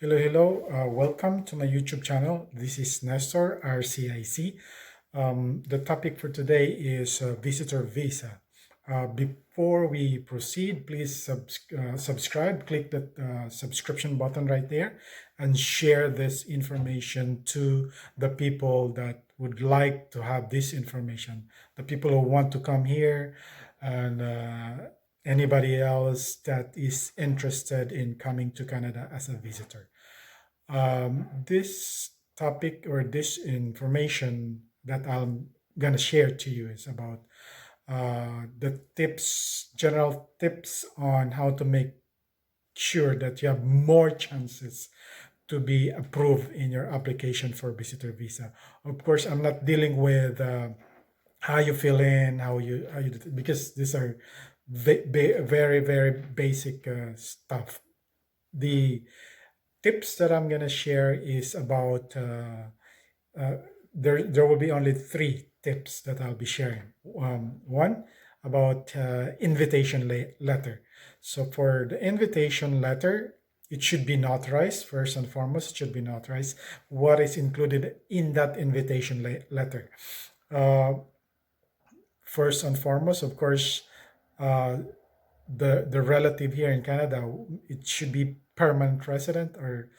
Hello, hello. Welcome to my YouTube channel. This is Nestor, RCIC. The topic for today is visitor visa. Before we proceed, please subscribe, click the subscription button right there, and share this information to the people that would like to have this information, the people who want to come here, and anybody else that is interested in coming to Canada as a visitor. This topic or this information that I'm gonna share to you is about the tips, general tips on how to make sure that you have more chances to be approved in your application for visitor visa. Of course, I'm not dealing with how you fill in, how you because these are very very basic stuff. The tips that I'm gonna share is about uh, there will be only three tips that I'll be sharing. One about invitation letter. So for the invitation letter, it should be notarized first and foremost. It should be notarized. What is included in that invitation letter? Uh, First and foremost, of course, uh, the relative here in Canada, it should be permanent resident or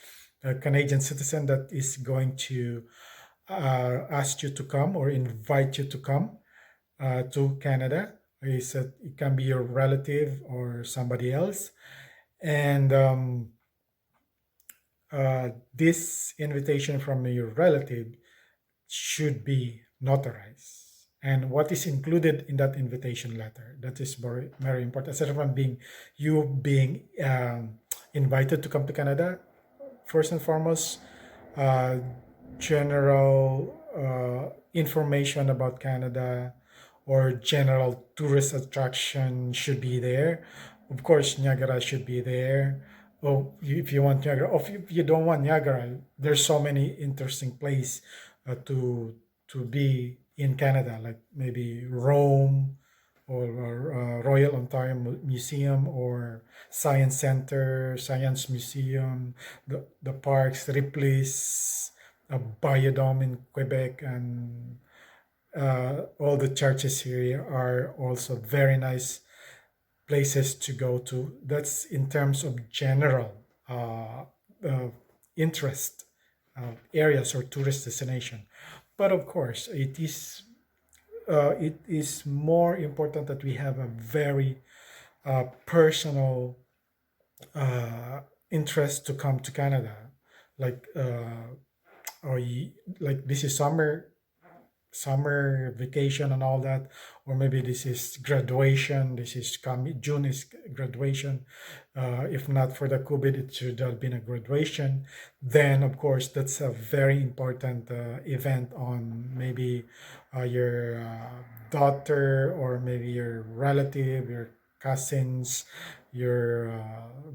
a Canadian citizen that is going to ask you to come or invite you to come to Canada. It can be your relative or somebody else, and this invitation from your relative should be notarized. And what is included in that invitation letter? That is very, very important. Aside from being invited to come to Canada, first and foremost, uh, general information about Canada or general tourist attraction should be there. Of course, Niagara should be there. Oh, if you want Niagara, or if you don't want Niagara, there's so many interesting places to be in Canada, like maybe Rome or Royal Ontario Museum or Science Center, Science Museum, the parks, Ripley's, Biodome in Quebec, and all the churches here are also very nice places to go to. That's in terms of general uh, interest areas or tourist destination. But of course, it is more important that we have a very personal interest to come to Canada, like like this is summer vacation and all that, or maybe this is graduation. This is coming June is graduation. If not for the COVID, it should have been a graduation. Then, of course, that's a very important event on maybe your daughter or maybe your relative, your cousins, your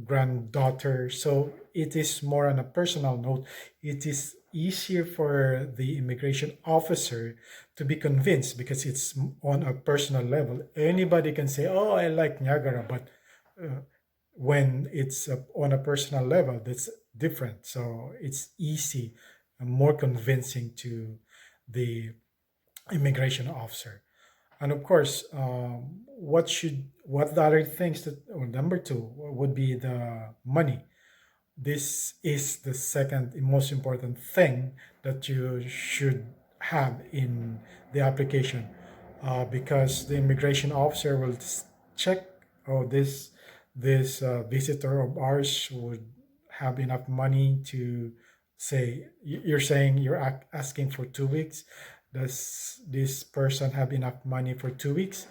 granddaughter. So it is more on a personal note. It is easier for the immigration officer to be convinced because it's on a personal level. Anybody can say, "Oh, I like Niagara," but uh, when it's on a personal level, that's different. So it's easy and more convincing to the immigration officer. And of course, what the other things that, or number two, would be the money. This is the second most important thing that you should have in the application, because the immigration officer will check, oh, this visitor of ours would have enough money to say, you're saying you're asking for 2 weeks. Does this person have enough money for 2 weeks,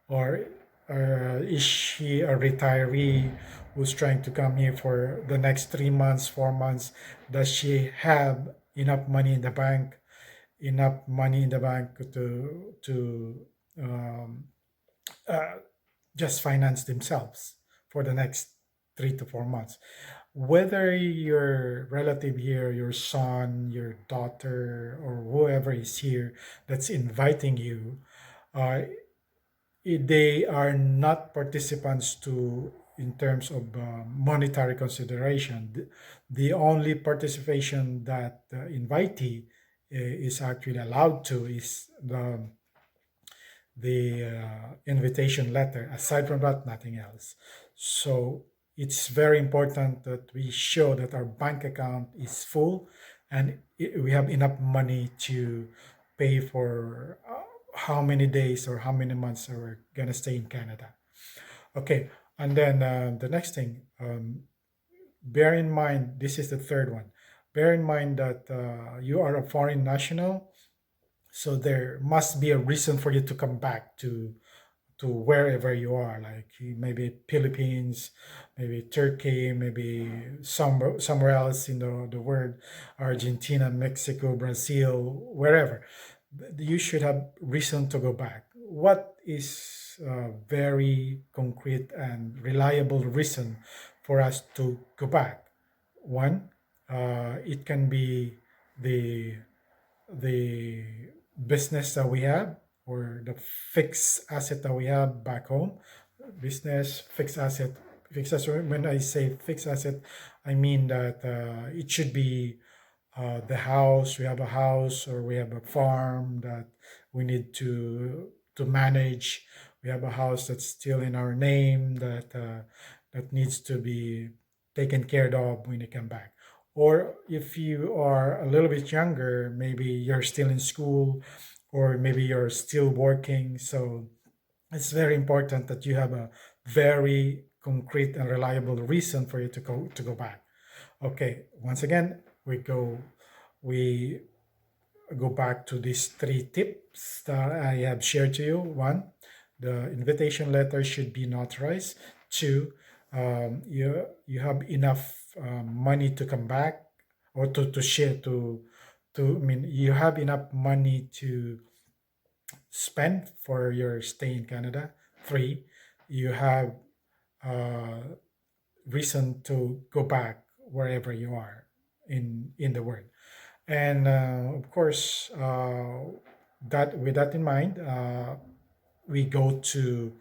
or is she a retiree who's trying to come here for the next 3 months, 4 months? Does she have enough money in the bank, to um, uh, just finance themselves for the next 3 to 4 months? Whether your relative here, your son, your daughter, or whoever is here that's inviting you, uh, they are not participants to in terms of monetary consideration. The only participation that the invitee is actually allowed to is the invitation letter. Aside from that, nothing else. So it's very important that we show that our bank account is full and we have enough money to pay for how many days or how many months we're gonna stay in Canada. Okay, and then the next thing, bear in mind, this is the third one. Bear in mind that you are a foreign national, so there must be a reason for you to come back to wherever you are, like maybe Philippines, maybe Turkey, maybe somewhere else in the world, Argentina, Mexico, Brazil, wherever. You should have reason to go back. What is a very concrete and reliable reason for us to go back? One, it can be the the business that we have or the fixed asset that we have back home. Business, fixed asset. When I say fixed asset, I mean that it should be the house. We have a house or we have a farm that we need to manage. We have a house that's still in our name that needs to be taken care of when you come back. Or if you are a little bit younger, maybe you're still in school or maybe you're still working. So it's very important that you have a very concrete and reliable reason for you to go back. Okay, once again, we go back to these three tips that I have shared to you. One, the invitation letter should be notarized. Two, you have enough money to come back or to share I mean you have enough money to spend for your stay in Canada. Three, you have uh, reason to go back wherever you are in the world. And of course, that with that in mind, we go to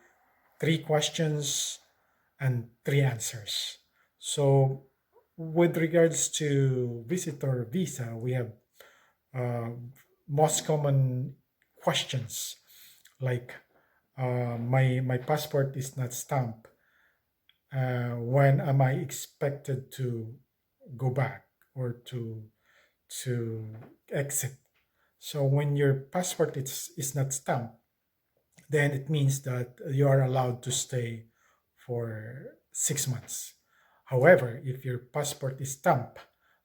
three questions and three answers. So, with regards to visitor visa, we have uh, most common questions like my passport is not stamped. When am I expected to go back or to exit? So when your passport is not stamped, then it means that you are allowed to stay for 6 months. However, if your passport is stamped,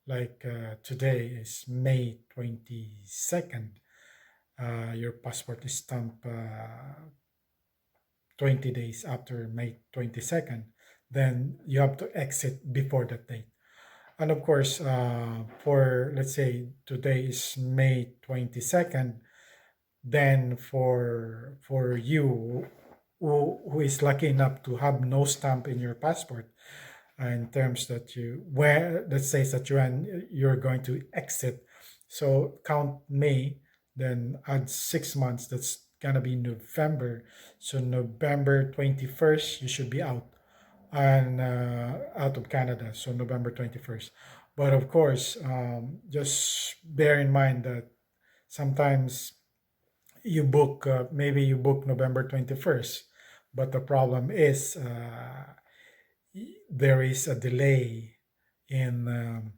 like today is May 22nd, your passport is stamped 20 days after May 22nd, then you have to exit before that date. And of course, for let's say today is May 22nd, then for you who is lucky enough to have no stamp in your passport, in terms that you where that says that you're going to exit, so count May, then add 6 months, that's gonna be November. So November 21st you should be out and out of Canada, so November 21st. But of course, just bear in mind that sometimes maybe you book November 21st, but the problem is there is a delay in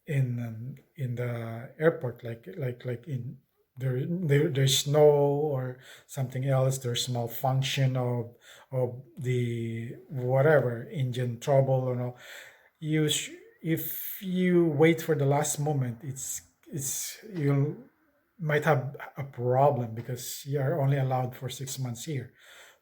in the airport, like in there's snow or something else, there's malfunction of the whatever engine trouble or no. If you wait for the last moment, it's you might have a problem because you are only allowed for 6 months here.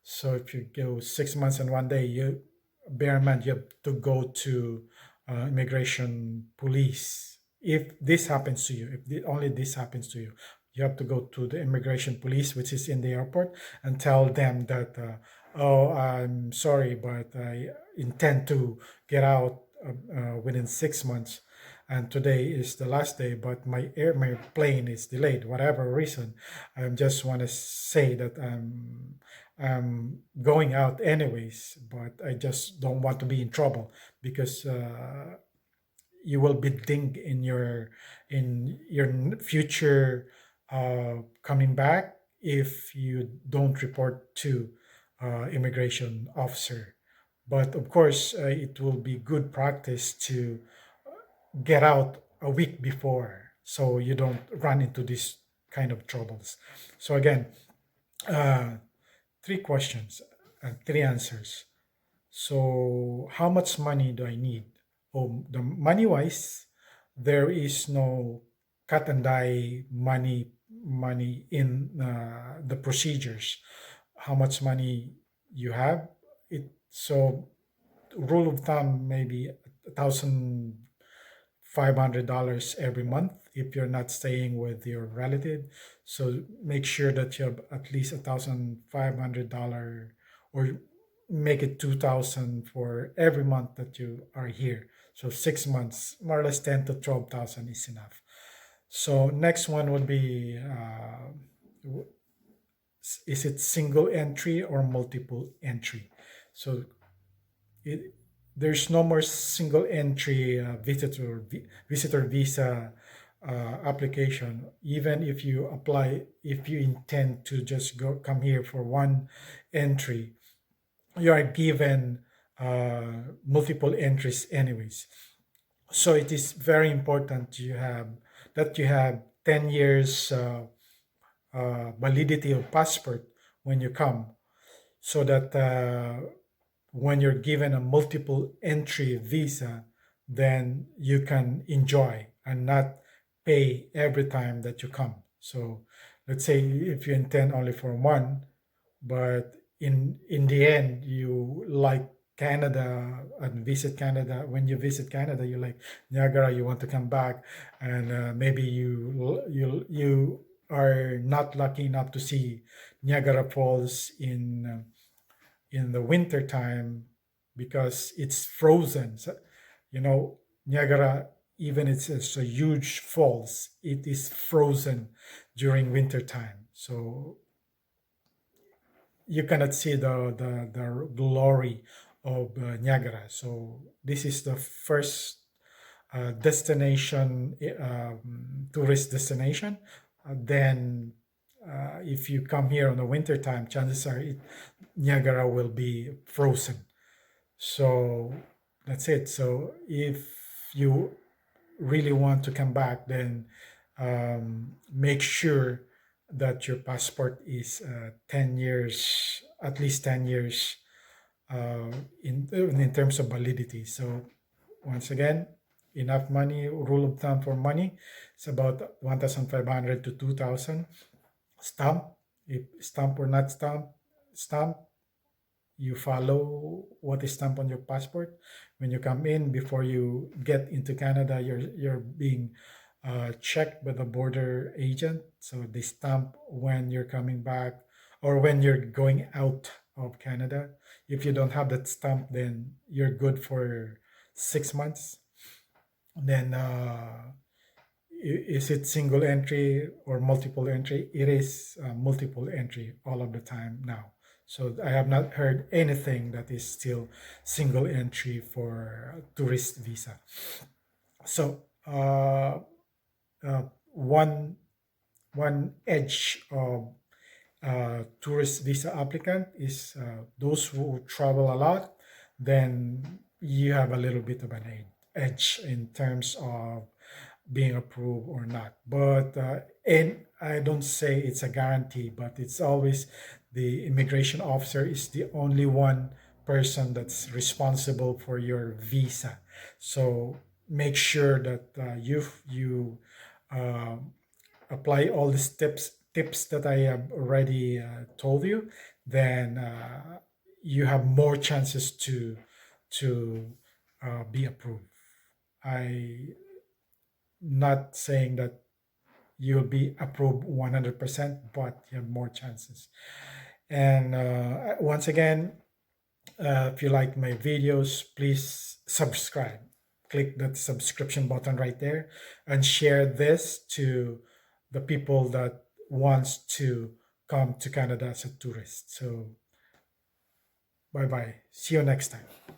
So if you go 6 months and one day, you bear in mind you have to go to immigration police. If this happens to you, only this happens to you, you have to go to the immigration police, which is in the airport, and tell them that, oh, I'm sorry, but I intend to get out within 6 months. And today is the last day, but my plane is delayed, whatever reason. I just want to say that I'm going out anyways, but I just don't want to be in trouble because you will be dinged in your future coming back if you don't report to immigration officer. But of course, it will be good practice to get out a week before so you don't run into these kind of troubles. So again, uh, three questions and three answers. So how much money do I need? Oh, the money wise, there is no cut and die money in the procedures. How much money you have? It so rule of thumb maybe $1,500 every month if you're not staying with your relative. So make sure that you have at least $1,500 or make it 2,000 for every month that you are here. So 6 months, more or less 10 to 12,000 is enough. So next one would be is it single entry or multiple entry? So it, there's no more single entry visitor visa application. Even if you apply, if you intend to just go come here for one entry, you are given multiple entries anyways. So it is very important you have 10 years validity of passport when you come, so that when you're given a multiple entry visa, then you can enjoy and not pay every time that you come. So let's say if you intend only for one, but in the end you like Canada and visit Canada. When you visit Canada, you like Niagara, you want to come back, and maybe you are not lucky enough to see Niagara Falls in the winter time because it's frozen. So, you know, Niagara, even it's a huge falls, it is frozen during winter time. So you cannot see the glory of Niagara. So this is the first destination, tourist destination. Then, if you come here on the winter time, chances are Niagara will be frozen. So that's it. So if you really want to come back, then make sure that your passport is 10 years, at least 10 years in terms of validity. So once again, enough money, rule of thumb for money, it's about 1,500 to 2,000. Stamp, if stamp or not stamp, you follow what is stamped on your passport. When you come in, before you get into Canada, you're being checked by the border agent. So they stamp when you're coming back or when you're going out of Canada. If you don't have that stamp, then you're good for 6 months. Then is it single entry or multiple entry? It is multiple entry all of the time now. So I have not heard anything that is still single entry for tourist visa. So one edge of tourist visa applicant is those who travel a lot. Then you have a little bit of an edge in terms of being approved or not. But and I don't say it's a guarantee, but it's always the immigration officer is the only one person that's responsible for your visa. So make sure that you um apply all the tips that I have already told you. Then you have more chances to be approved. I not saying that you'll be approved 100%, but you have more chances. And once again, if you like my videos, please subscribe. Click that subscription button right there and share this to the people that wants to come to Canada as a tourist. So Bye bye. See you next time.